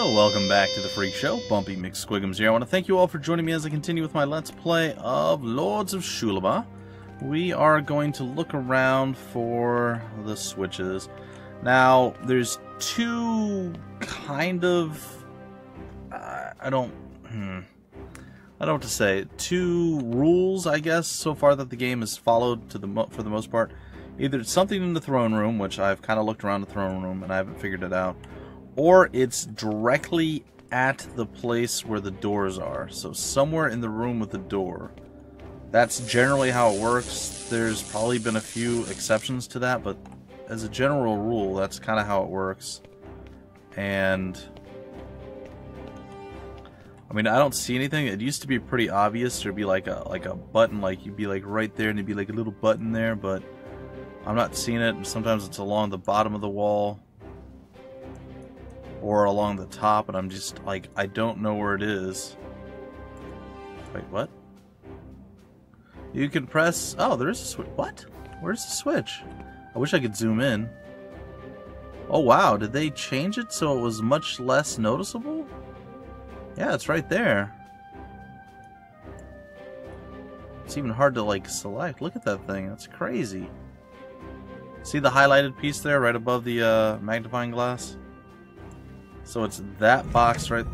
Hello, welcome back to the Freak Show. Bumpy McSquigums here. I want to thank you all for joining me as I continue with my Let's Play of Lords of Xulima. We are going to look around for the switches. Now, there's two kind of... I don't know what to say. Two rules, I guess, so far that the game has followed for the most part. Either it's something in the throne room, which I've kind of looked around the throne room and I haven't figured it out, or it's directly at the place where the doors are. So somewhere in the room with the door. That's generally how it works. There's probably been a few exceptions to that, but as a general rule, that's kind of how it works. And I mean, I don't see anything. It used to be pretty obvious. There'd be like a button, like you'd be like right there, and there'd be like a little button there, but I'm not seeing it. And sometimes it's along the bottom of the wall or along the top, and I'm just like, I don't know where it is. Wait, what? You can press... Oh, there is a switch. What? Where's the switch? I wish I could zoom in. Oh, wow. Did they change it so it was much less noticeable? Yeah, it's right there. It's even hard to, like, select. Look at that thing. That's crazy. See the highlighted piece there right above the magnifying glass? So it's that box right...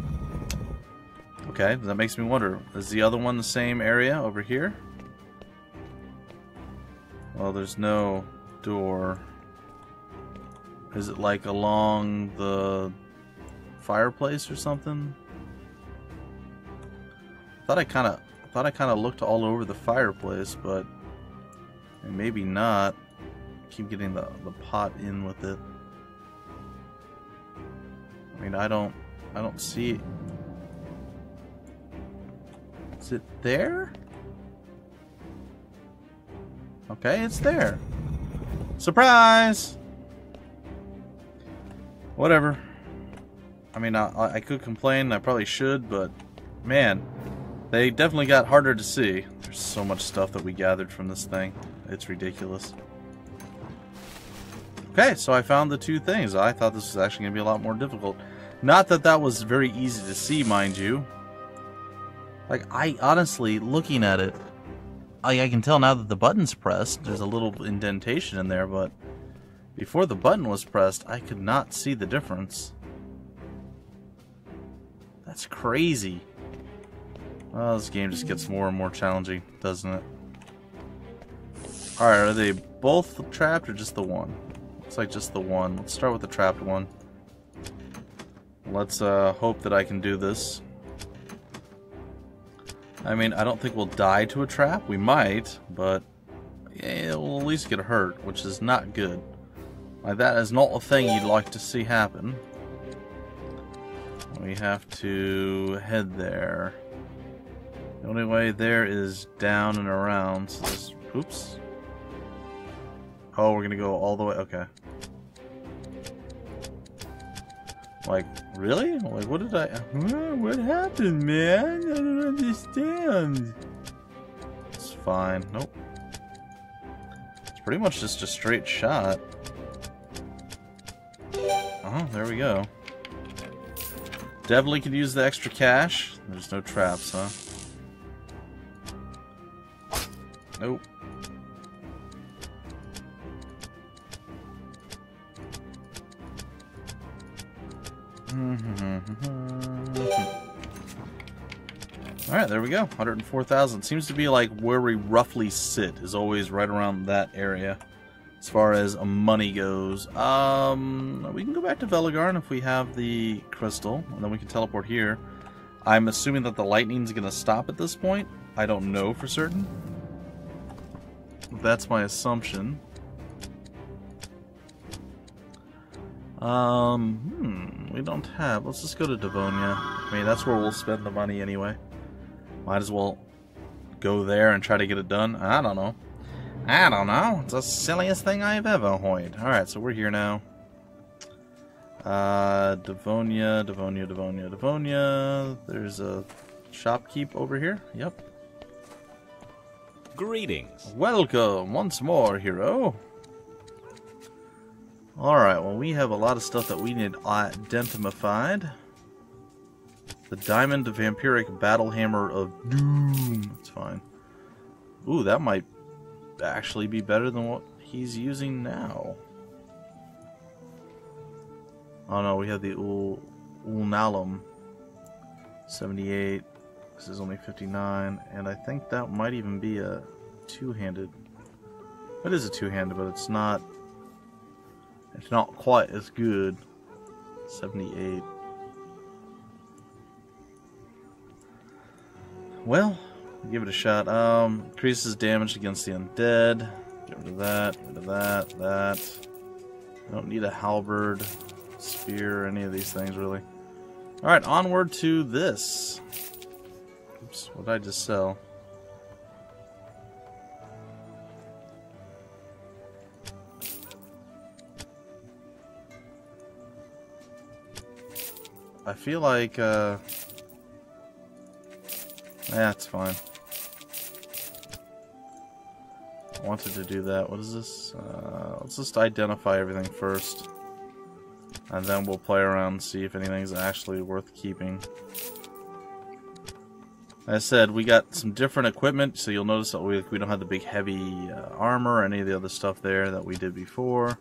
Okay, that makes me wonder. Is the other one the same area over here? Well, there's no door. Is it like along the fireplace or something? I thought I kind of looked all over the fireplace, but maybe not. Keep getting the pot in with it. I mean, I don't see it. Is it there? Okay, it's there. Surprise! Whatever. I mean, I could complain. I probably should, but man, they definitely got harder to see. There's so much stuff that we gathered from this thing. It's ridiculous. Okay, so I found the two things. I thought this was actually going to be a lot more difficult. Not that that was very easy to see, mind you. Like, I honestly, looking at it, I can tell now that the button's pressed. There's a little indentation in there, but before the button was pressed, I could not see the difference. That's crazy. Well, this game just gets more and more challenging, doesn't it? Alright, are they both trapped or just the one? Looks like just the one. Let's start with the trapped one. Let's hope that I can do this. I mean, I don't think we'll die to a trap. We might, but yeah, we'll at least get hurt, which is not good. Like, that is not a thing you'd like to see happen. We have to head there. The only way there is down and around. So this, oops. Oh, we're gonna go all the way. Okay. Like, really? Like, what did I... What happened, man? I don't understand. It's fine. Nope. It's pretty much just a straight shot. Oh, there we go. Definitely could use the extra cash. There's no traps, huh? Nope. Alright, there we go. 104,000. Seems to be like where we roughly sit is always right around that area as far as money goes. We can go back to Velagarn if we have the crystal, and then we can teleport here. I'm assuming that the lightning's going to stop at this point. I don't know for certain. That's my assumption. We don't have... Let's just go to Devonia. I mean, that's where we'll spend the money anyway. Might as well go there and try to get it done. I don't know. I don't know. It's the silliest thing I've ever heard. Alright, so we're here now. Devonia. There's a shopkeep over here. Yep. Greetings. Welcome once more, hero. Alright, well, we have a lot of stuff that we need identified. The Diamond Vampiric Battle Hammer of Doom. That's fine. Ooh, that might actually be better than what he's using now. Oh no, we have the Ulnalum. 78. This is only 59. And I think that might even be a two-handed. It is a two-handed, but it's not quite as good. 78. Well, give it a shot. Increases damage against the undead. Get rid of that, that. I don't need a halberd, spear, any of these things really. Alright, onward to this. Oops, what did I just sell? I feel like, that's fine. I wanted to do that. What is this? Let's just identify everything first. And then we'll play around and see if anything's actually worth keeping. As I said, we got some different equipment, so you'll notice that we don't have the big heavy armor or any of the other stuff there that we did before.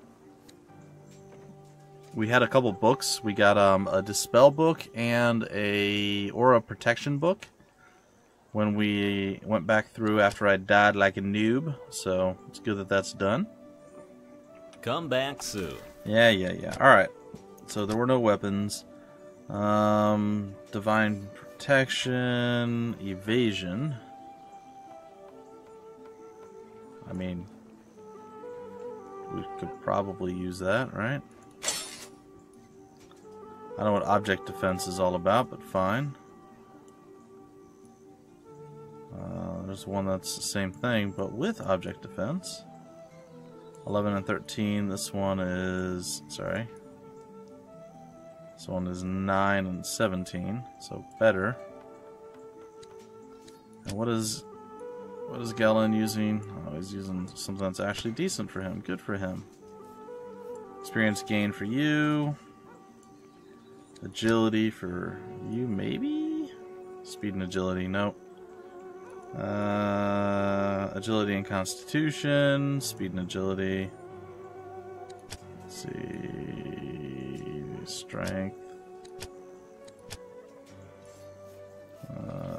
We had a couple books. We got a Dispel book and a Aura Protection book when we went back through after I died like a noob, so it's good that that's done. Come back soon. Yeah. Alright, so there were no weapons. Divine Protection, Evasion. I mean, we could probably use that, right? I don't know what Object Defense is all about, but fine. There's one that's the same thing, but with Object Defense. 11 and 13. This one is... Sorry. This one is 9 and 17, so better. And what is Galen using? Oh, he's using something that's actually decent for him. Good for him. Experience gain for you. Agility for you, maybe? Speed and agility, nope. Agility and constitution. Speed and agility. Let's see. Strength.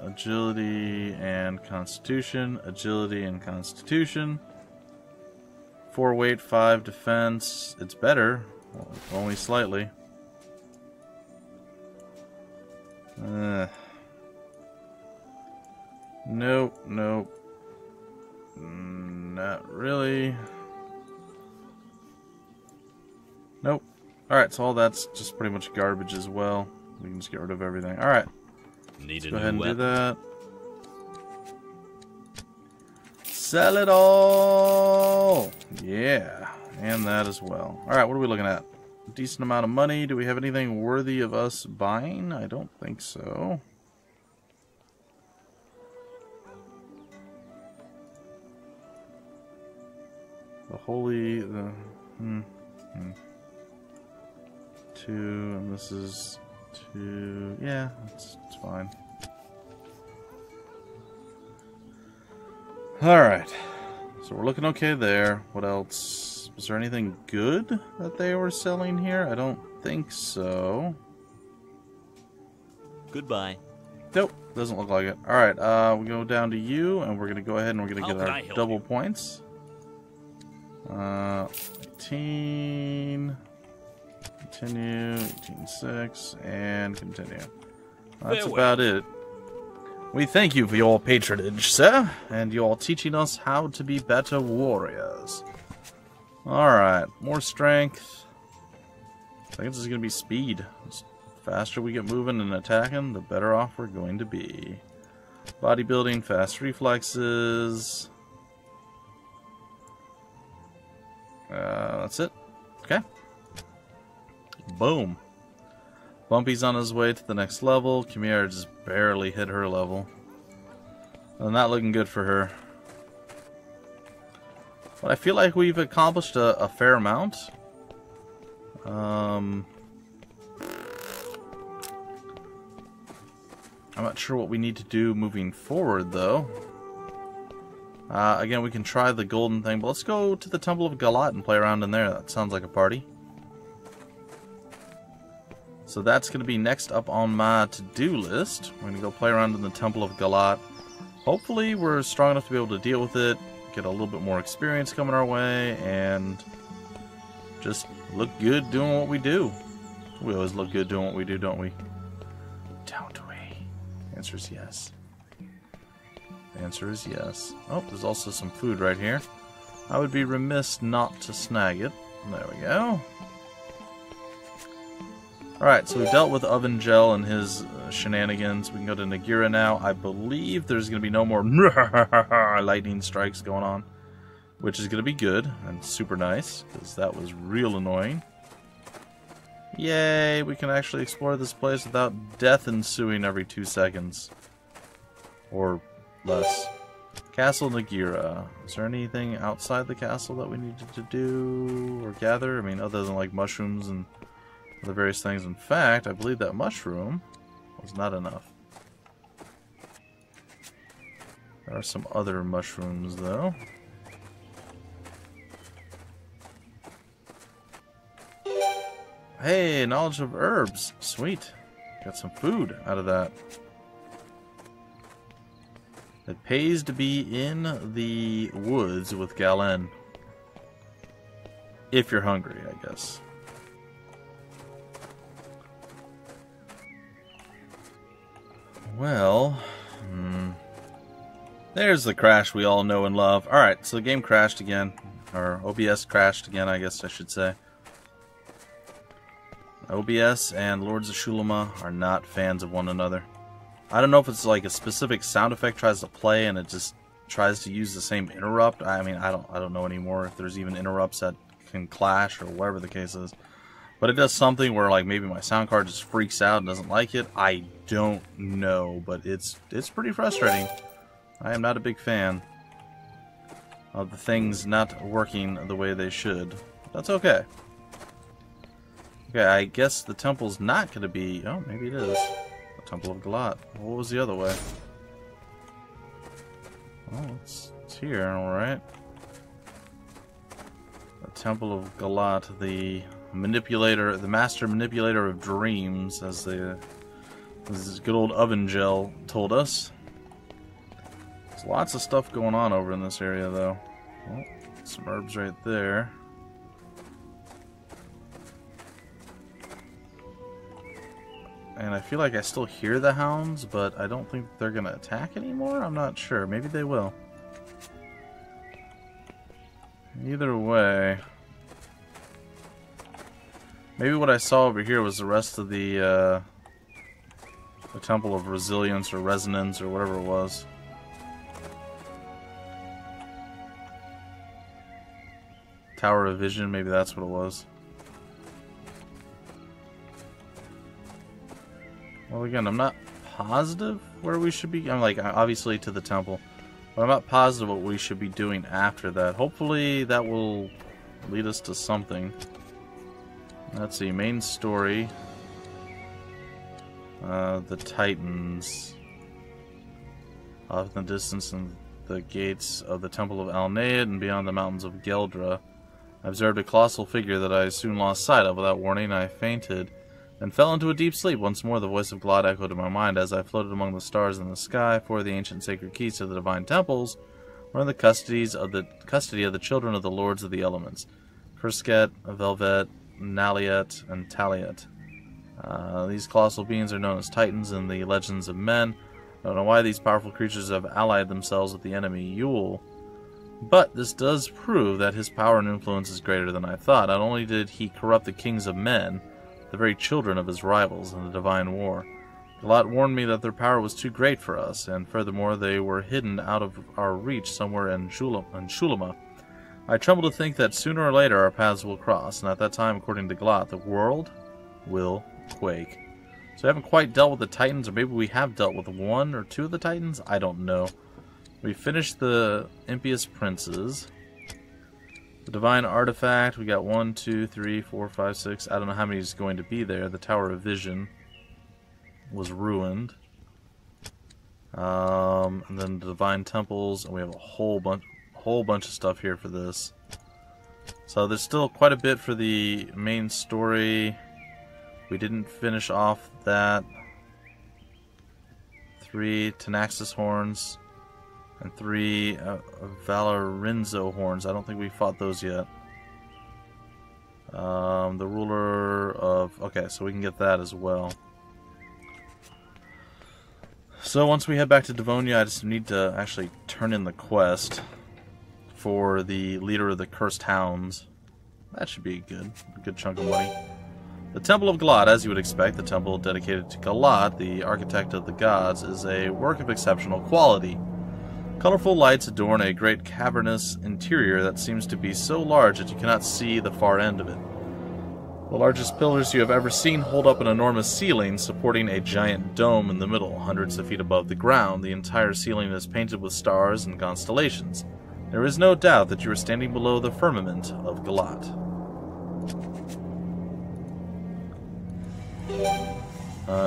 Agility and constitution. Agility and constitution. 4 weight, 5 defense. It's better. Well, only slightly. Nope. Not really. Nope. Alright, so all that's just pretty much garbage as well. We can just get rid of everything. Alright. Let's go ahead and do that. Sell it all! Yeah. And that as well. Alright, what are we looking at? A decent amount of money. Do we have anything worthy of us buying? I don't think so. The holy... Two, and this is 2. Yeah, it's fine. Alright. So we're looking okay there. What else? Was there anything good that they were selling here? I don't think so. Goodbye. Nope, doesn't look like it. Alright, we go down to you, and we're going to go ahead and we're going to get our double points. 18... Continue, 18.6, and continue. That's about it. We thank you for your patronage, sir, and you're teaching us how to be better warriors. Alright, more strength. I think this is going to be speed. The faster we get moving and attacking, the better off we're going to be. Bodybuilding, fast reflexes. That's it. Okay. Boom. Bumpy's on his way to the next level. Chimera just barely hit her level. Not looking good for her. But I feel like we've accomplished a fair amount. I'm not sure what we need to do moving forward, though. Again, we can try the golden thing, but let's go to the Temple of Golot and play around in there. That sounds like a party. So that's going to be next up on my to-do list. We're going to go play around in the Temple of Golot. Hopefully we're strong enough to be able to deal with it, get a little bit more experience coming our way, and just look good doing what we do. We always look good doing what we do, don't we? Don't we? The answer is yes. The answer is yes. Oh, there's also some food right here. I would be remiss not to snag it. There we go. Alright, so we've dealt with Ovengel and his shenanigans. We can go to Nagira now. I believe there's going to be no more lightning strikes going on, which is going to be good and super nice, because that was real annoying. Yay, we can actually explore this place without death ensuing every 2 seconds. Or less. Castle Nagira. Is there anything outside the castle that we needed to do or gather? I mean, other than like mushrooms and the various things. In fact, I believe that mushroom was not enough. There are some other mushrooms, though. Hey, knowledge of herbs. Sweet. Got some food out of that. It pays to be in the woods with Galen. If you're hungry, I guess. Well, there's the crash we all know and love. Alright, so the game crashed again. Or OBS crashed again, I guess I should say. OBS and Lords of Xulima are not fans of one another. I don't know if it's like a specific sound effect tries to play and it just tries to use the same interrupt. I mean, I don't know anymore if there's even interrupts that can clash or whatever the case is. But it does something where like maybe my sound card just freaks out and doesn't like it. I don't know, but it's pretty frustrating. I am not a big fan of the things not working the way they should. That's okay. Okay, I guess the temple's not going to be... Oh, maybe it is. The Temple of Golot. What was the other way? Oh, it's here, alright. The Temple of Golot, the manipulator, the master manipulator of dreams, as this good old Ovengel told us. There's lots of stuff going on over in this area, though. Oh, some herbs right there. And I feel like I still hear the hounds, but I don't think they're going to attack anymore? I'm not sure. Maybe they will. Either way. Maybe what I saw over here was the rest of the Temple of Resilience or Resonance or whatever it was. Tower of Vision, maybe that's what it was. Well, again, I'm not positive where we should be. I'm like, obviously to the temple. But I'm not positive what we should be doing after that. Hopefully that will lead us to something. Let's see, main story. The Titans. Off in the distance in the gates of the Temple of Alnaid and beyond the mountains of Geldra. I observed a colossal figure that I soon lost sight of. Without warning, I fainted and fell into a deep sleep. Once more the voice of Glatt echoed in my mind as I floated among the stars in the sky. For the ancient sacred keys to the divine temples were in the custody of the children of the Lords of the Elements. Persket, Velvet, Naliet, and Taliet. These colossal beings are known as Titans in the legends of men. I don't know why these powerful creatures have allied themselves with the enemy Yule. But this does prove that his power and influence is greater than I thought. Not only did he corrupt the kings of men, the very children of his rivals in the divine war. Glatt warned me that their power was too great for us, and furthermore they were hidden out of our reach somewhere in Xulima. I tremble to think that sooner or later our paths will cross, and at that time, according to Glatt, the world will quake. So we haven't quite dealt with the Titans, or maybe we have dealt with one or two of the Titans? I don't know. We finished the Impious Princes. The Divine Artifact, we got 1, 2, 3, 4, 5, 6. I don't know how many is going to be there. The Tower of Vision was ruined. And then the divine temples, and we have a whole bunch of stuff here for this. So there's still quite a bit for the main story. We didn't finish off that. 3 Tenaxis horns and 3 Valorinzo horns. I don't think we fought those yet. The ruler of... Okay, so we can get that as well. So once we head back to Devonia, I just need to actually turn in the quest for the leader of the Cursed Hounds. That should be a good chunk of money. The Temple of Golot, as you would expect, the temple dedicated to Glatt, the architect of the gods, is a work of exceptional quality. Colorful lights adorn a great cavernous interior that seems to be so large that you cannot see the far end of it. The largest pillars you have ever seen hold up an enormous ceiling supporting a giant dome in the middle, hundreds of feet above the ground. The entire ceiling is painted with stars and constellations. There is no doubt that you are standing below the firmament of Glatt.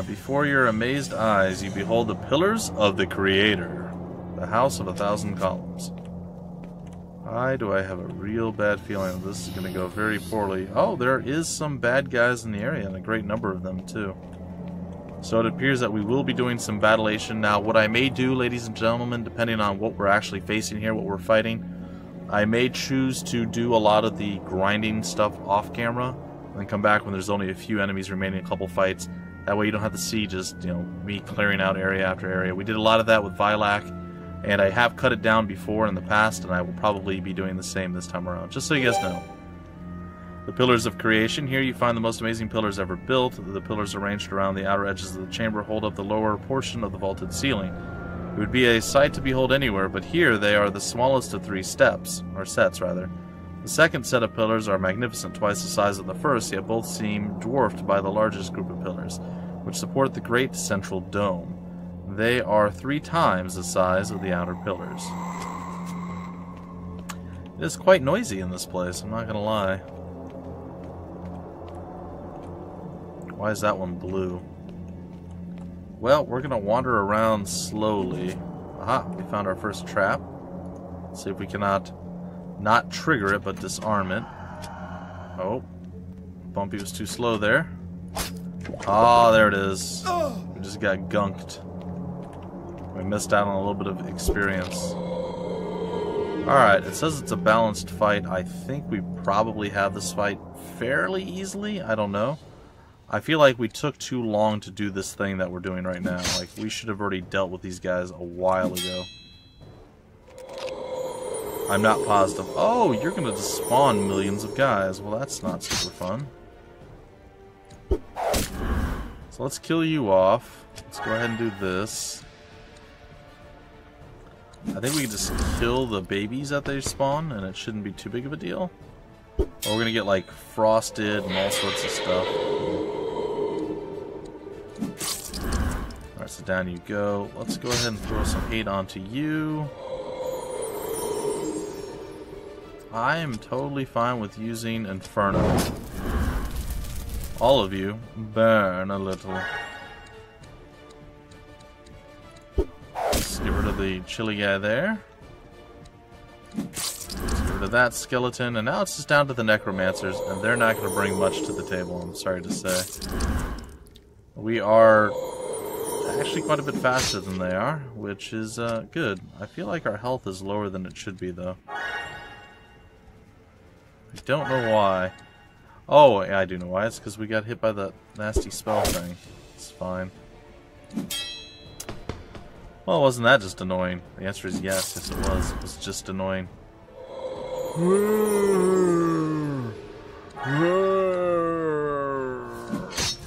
Before your amazed eyes, you behold the pillars of the Creator, the house of 1,000 columns. Why do I have a real bad feeling that this is going to go very poorly? Oh, there is some bad guys in the area, and a great number of them, too. So it appears that we will be doing some battlation. Now, what I may do, ladies and gentlemen, depending on what we're actually facing here, what we're fighting, I may choose to do a lot of the grinding stuff off camera, and then come back when there's only a few enemies remaining, a couple fights. That way you don't have to see just, you know, me clearing out area after area. We did a lot of that with Vilak, and I have cut it down before in the past, and I will probably be doing the same this time around, just so you guys know. The Pillars of Creation. Here you find the most amazing pillars ever built. The pillars arranged around the outer edges of the chamber hold up the lower portion of the vaulted ceiling. It would be a sight to behold anywhere, but here they are the smallest of 3 steps, or sets rather. The second set of pillars are magnificent, twice the size of the first, yet both seem dwarfed by the largest group of pillars, which support the great central dome. They are 3 times the size of the outer pillars. It is quite noisy in this place, I'm not gonna lie. Why is that one blue? Well, we're gonna wander around slowly. Aha, we found our first trap. Let's see if we cannot not trigger it, but disarm it. Oh, Bumpy was too slow there. Ah, there it is. We just got gunked. We missed out on a little bit of experience. Alright, it says it's a balanced fight. I think we probably have this fight fairly easily. I don't know. I feel like we took too long to do this thing that we're doing right now. Like, we should have already dealt with these guys a while ago. I'm not positive. Oh, you're going to just spawn millions of guys. Well, that's not super fun. So let's kill you off. Let's go ahead and do this. I think we can just kill the babies that they spawn, and it shouldn't be too big of a deal. Or we're going to get, like, frosted and all sorts of stuff. Alright, so down you go. Let's go ahead and throw some hate onto you. I am totally fine with using Inferno. All of you, burn a little. Let's get rid of the chilly guy there. Let's get rid of that skeleton, and now it's just down to the necromancers, and they're not going to bring much to the table, I'm sorry to say. We are actually quite a bit faster than they are, which is good. I feel like our health is lower than it should be, though. I don't know why. Oh, yeah, I do know why. It's because we got hit by the nasty spell thing. It's fine. Well, wasn't that just annoying? The answer is yes. Yes, it was. It was just annoying.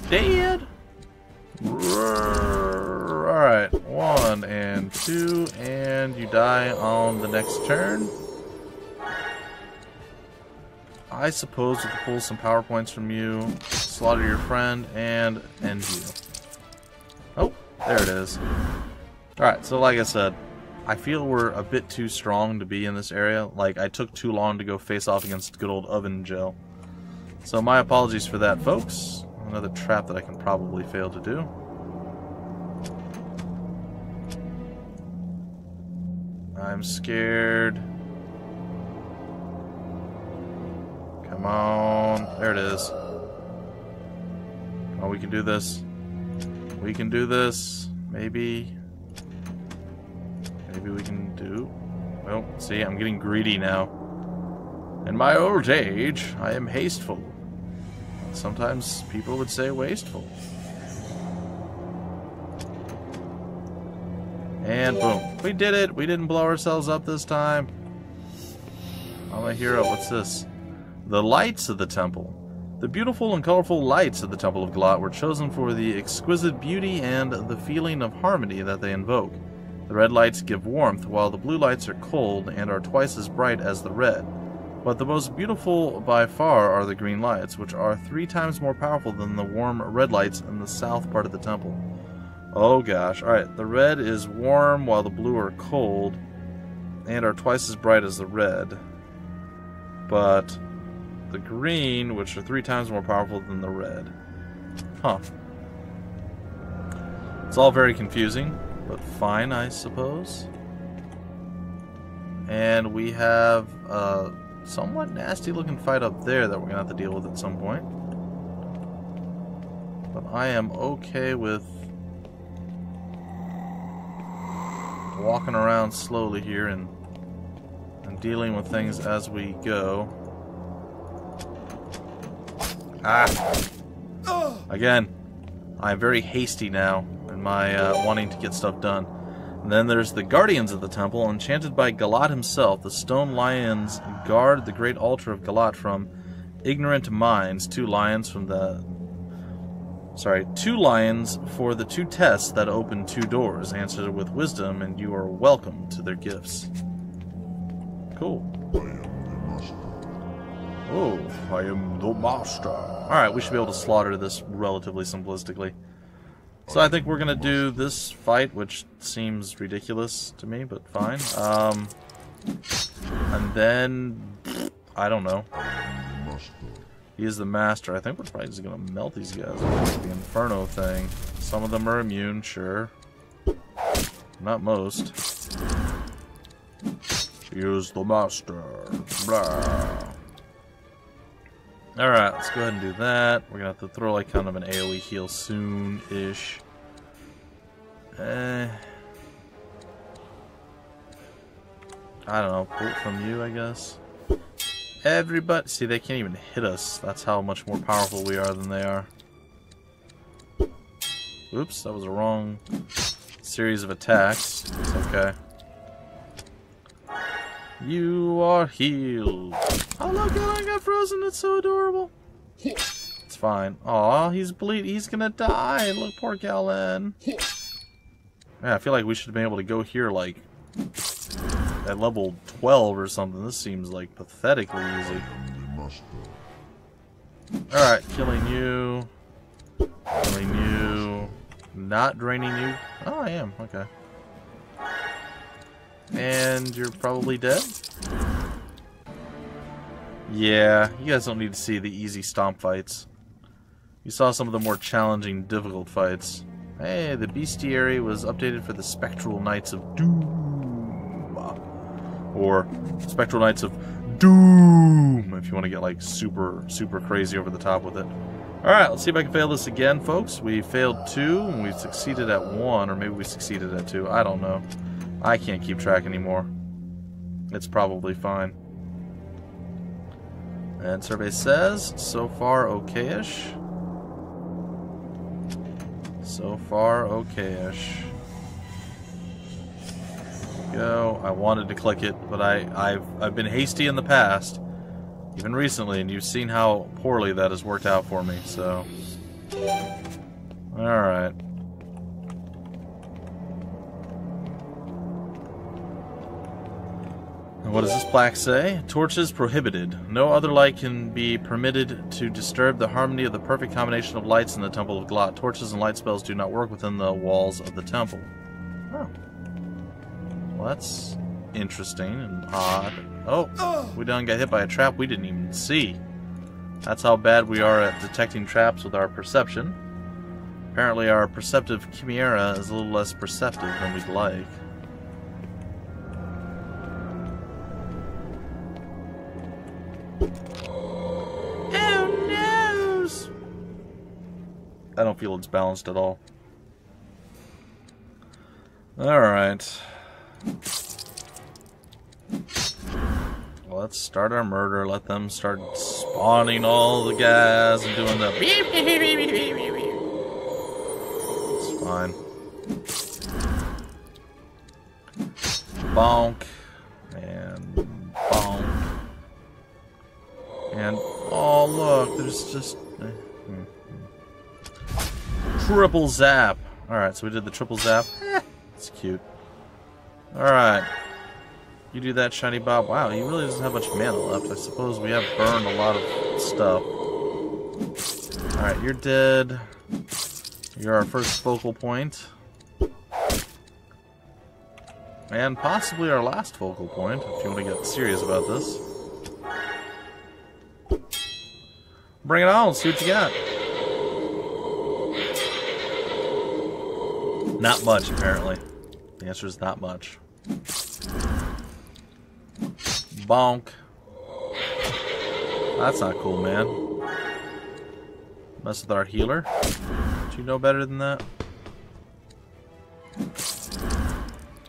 Dead! Alright, 1 and 2, and you die on the next turn. I suppose we could pull some power points from you, slaughter your friend, and end you. Oh, there it is. Alright, so like I said, I feel we're a bit too strong to be in this area. Like, I took too long to go face off against good old Ovengel. So my apologies for that, folks. Another trap that I can probably fail to do. I'm scared. Come on. There it is. Oh, we can do this. We can do this. Maybe. Maybe we can do... Oh, see, I'm getting greedy now. In my old age, I am hasteful. Sometimes people would say wasteful. And boom. We did it! We didn't blow ourselves up this time. I'm a hero. What's this? The lights of the temple. The beautiful and colorful lights of the Temple of Golot were chosen for the exquisite beauty and the feeling of harmony that they invoke. The red lights give warmth, while the blue lights are cold and are twice as bright as the red. But the most beautiful by far are the green lights, which are 3 times more powerful than the warm red lights in the south part of the temple. Oh gosh. Alright, the red is warm while the blue are cold and are twice as bright as the red. But the green, which are 3 times more powerful than the red. Huh. It's all very confusing, but fine, I suppose. And we have a somewhat nasty looking fight up there that we're going to have to deal with at some point. But I am okay with walking around slowly here and dealing with things as we go. Again, I'm very hasty now in my wanting to get stuff done. And then there's the Guardians of the Temple, enchanted by Glatt himself. The stone lions guard the great altar of Glatt from ignorant minds. 2 lions for the 2 tests that open 2 doors. Answer with wisdom, and you are welcome to their gifts. Cool. Oh, I am the master. Alright, we should be able to slaughter this relatively simplistically. So I think we're going to do this fight, which seems ridiculous to me, but fine. And then, I don't know. He is the master. I think we're probably just going to melt these guys with the Inferno thing. Some of them are immune, sure. Not most. He is the master. Blah. Alright, let's go ahead and do that. We're gonna have to throw like kind of an AoE heal soon-ish. I don't know, bolt from you, I guess. Everybody, see, they can't even hit us. That's how much more powerful we are than they are. Oops, that was a wrong series of attacks. It's okay. You are healed. Oh look, I got frozen. It's so adorable. It's fine. Aw, he's bleeding. He's gonna die. Look, poor Galen. Yeah, I feel like we should have been able to go here like at level 12 or something. This seems like pathetically easy. Alright, killing you. Killing you. Not draining you. Oh, I am. Okay. And you're probably dead? Yeah, you guys don't need to see the easy stomp fights. You saw some of the more challenging, difficult fights. Hey, the bestiary was updated for the Spectral Knights of Doom. Or Spectral Knights of Doom, if you want to get like super crazy over the top with it. Alright, let's see if I can fail this again, folks. We failed 2, and we succeeded at 1, or maybe we succeeded at 2. I don't know. I can't keep track anymore. It's probably fine. And survey says, so far okay-ish. So far okay-ish. Go. I wanted to click it, but I've been hasty in the past, even recently, and you've seen how poorly that has worked out for me, so. Alright. What does this plaque say? Torches prohibited. No other light can be permitted to disturb the harmony of the perfect combination of lights in the Temple of Golot. Torches and light spells do not work within the walls of the temple. Oh. Well, that's interesting and odd. Oh, we done got hit by a trap we didn't even see. That's how bad we are at detecting traps with our perception. Apparently our perceptive chimera is a little less perceptive than we'd like. I don't feel it's balanced at all. Alright. Let's start our murder. Let them start spawning all the guys and doing the beep, beep, beep, beep, beep, beep, beep. It's fine. Bonk. And bonk. And, oh look, there's just... triple zap. Alright, so we did the triple zap. It's cute. Alright. You do that, Shiny Bob. Wow, he really doesn't have much mana left. I suppose we have burned a lot of stuff. Alright, you're dead. You're our first focal point. And possibly our last focal point, if you want to get serious about this. Bring it on, see what you got. Not much, apparently. The answer is not much. Bonk. That's not cool, man. Mess with our healer. Do you know better than that?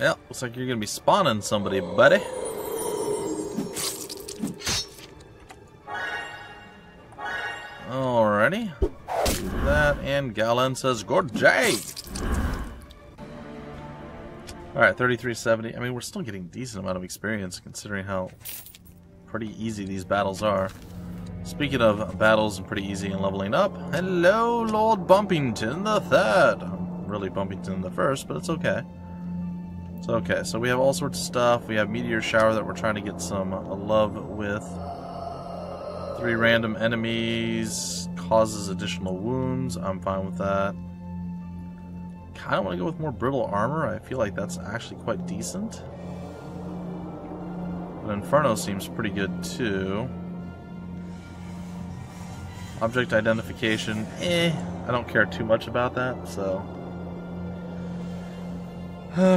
Yeah, looks like you're gonna be spawning somebody, buddy. Alrighty. Do that, and Galen says, "Good day." Alright, 3370. I mean, we're still getting a decent amount of experience considering how pretty easy these battles are. Speaking of battles and pretty easy and leveling up, hello, Lord Bumpington the Third. I'm really Bumpington the First, but it's okay. It's okay. So we have all sorts of stuff. We have Meteor Shower that we're trying to get some love with. 3 random enemies causes additional wounds. I'm fine with that. I don't want to go with more brittle armor. I feel like that's actually quite decent. But Inferno seems pretty good too. Object identification, I don't care too much about that, so.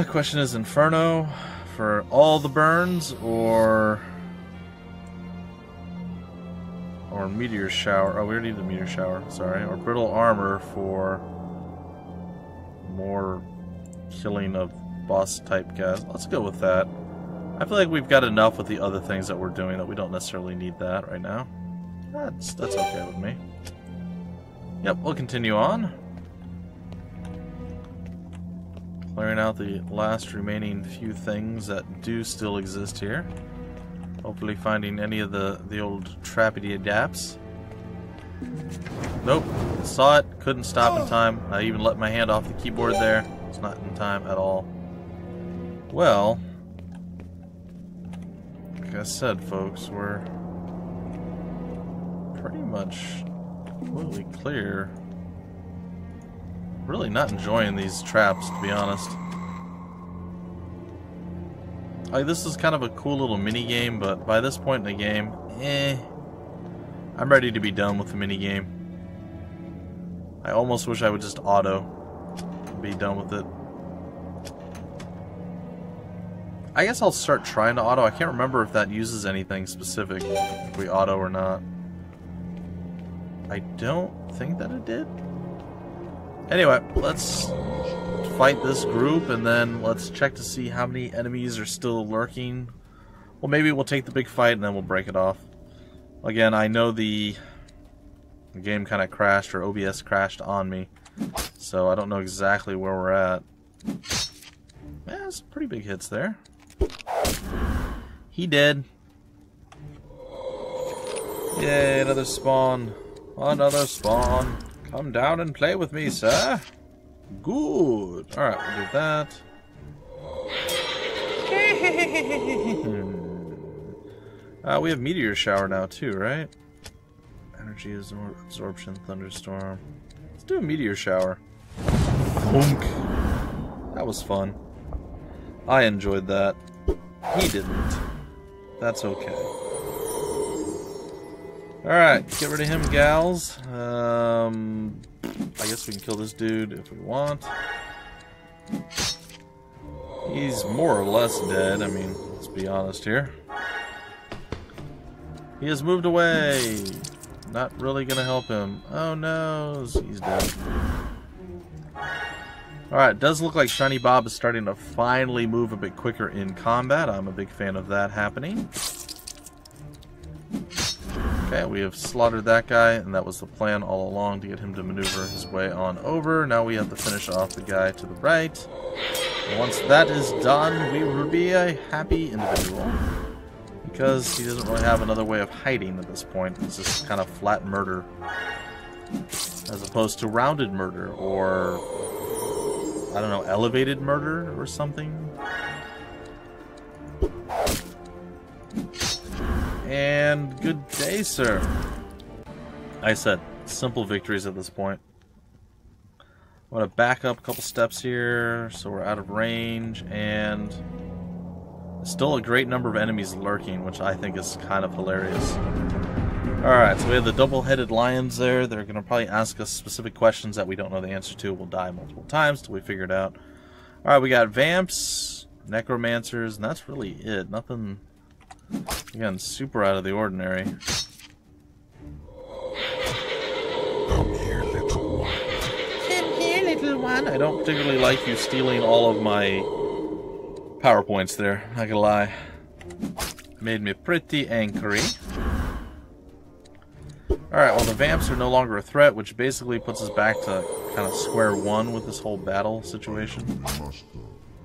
Question is Inferno for all the burns, or Meteor Shower. Oh, we already did the Meteor Shower, sorry. Or Brittle Armor for more killing of boss type guys. Let's go with that. I feel like we've got enough with the other things that we're doing that we don't necessarily need that right now. That's okay with me. Yep, we'll continue on. Clearing out the last remaining few things that do still exist here. Hopefully finding any of the old trappity adapts. Nope. Saw it, couldn't stop in time. I even let my hand off the keyboard there. It's not in time at all. Well, like I said, folks, we're pretty much completely clear. Really not enjoying these traps, to be honest. Like, this is kind of a cool little mini game, but by this point in the game, I'm ready to be done with the mini game. I almost wish I would just auto and be done with it. I guess I'll start trying to auto. I can't remember if that uses anything specific, if we auto or not. I don't think that it did. Anyway, let's fight this group and then let's check to see how many enemies are still lurking. Well, maybe we'll take the big fight and then we'll break it off. Again, I know the game kind of crashed, or OBS crashed on me, so I don't know exactly where we're at. Yeah, some pretty big hits there. He did. Yay, another spawn. Another spawn. Come down and play with me, sir. Good. Alright, we'll do that. We have Meteor Shower now too, right? Energy Absorption, Thunderstorm. Let's do a Meteor Shower. Bonk. That was fun. I enjoyed that. He didn't. That's okay. Alright, get rid of him, gals. I guess we can kill this dude if we want. He's more or less dead, I mean, let's be honest here. He has moved away. Not really gonna help him. Oh no, he's dead. Alright, does look like Shiny Bob is starting to finally move a bit quicker in combat. I'm a big fan of that happening. Okay, we have slaughtered that guy, and that was the plan all along, to get him to maneuver his way on over. Now we have to finish off the guy to the right. And once that is done, we will be a happy individual. Because he doesn't really have another way of hiding at this point. It's just kind of flat murder. As opposed to rounded murder, or, I don't know, elevated murder or something. And good day, sir. I said, simple victories at this point. I'm going to back up a couple steps here, so we're out of range, and still a great number of enemies lurking, which I think is kind of hilarious. Alright, so we have the double-headed lions there. They're going to probably ask us specific questions that we don't know the answer to. We'll die multiple times till we figure it out. Alright, we got vamps, necromancers, and that's really it. Nothing, again, super out of the ordinary. Come here, little one. Come here, little one. I don't particularly like you stealing all of my PowerPoints there, not gonna lie. Made me pretty angry. Alright, well the vamps are no longer a threat, which basically puts us back to kind of square one with this whole battle situation.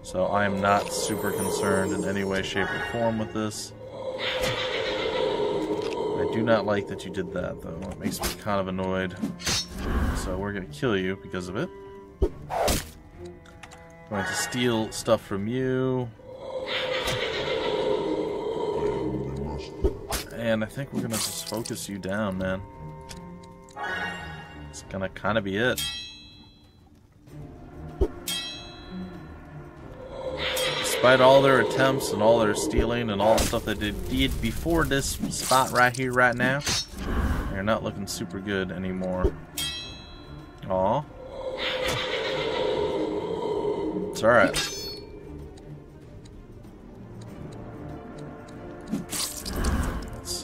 So I am not super concerned in any way, shape, or form with this. I do not like that you did that, though. It makes me kind of annoyed. So we're gonna kill you because of it. Going to steal stuff from you. And I think we're gonna just focus you down, man. It's gonna kind of be it. Despite all their attempts and all their stealing and all the stuff that they did before this spot right here, right now, they're not looking super good anymore. Aw. It's alright. Let's,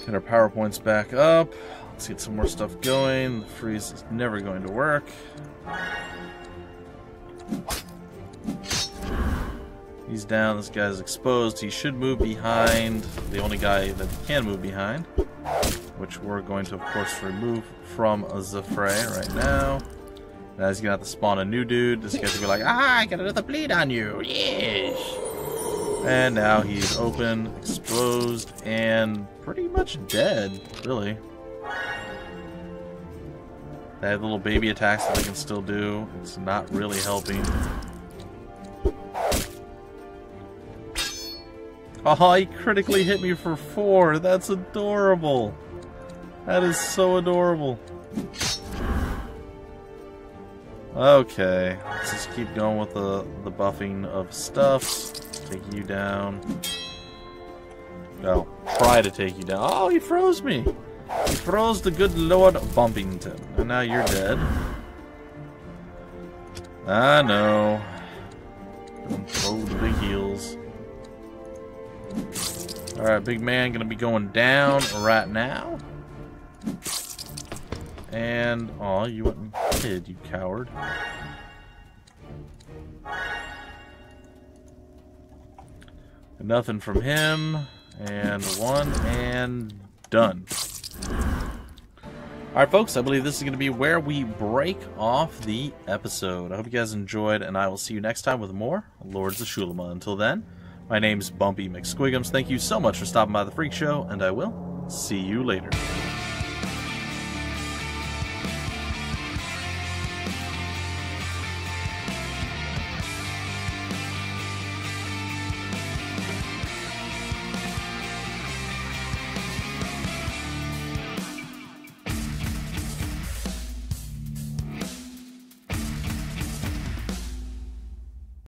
get our PowerPoints back up. Let's get some more stuff going. The freeze is never going to work. He's down. This guy's exposed. He should move behind the only guy that can move behind, which we're going to, of course, remove from the fray right now. Now he's gonna have to spawn a new dude. This guy's gonna be like, ah, I got another bleed on you. Yes. And now he's open, exposed, and pretty much dead, really. They have little baby attacks that they can still do. It's not really helping. Oh, he critically hit me for 4. That's adorable. That is so adorable. Okay, let's just keep going with the buffing of stuff. Take you down. No, try to take you down. Oh, he froze me. He froze the good Lord Bumpington. And now you're dead. I know. Don't throw the big heels. Alright, big man gonna be going down right now. And, aw, you went and hid, you coward. Nothing from him. And 1, and done. Alright, folks, I believe this is going to be where we break off the episode. I hope you guys enjoyed, and I will see you next time with more Lords of Xulima. Until then, my name's Bumpy McSquigums. Thank you so much for stopping by the Freak Show, and I will see you later.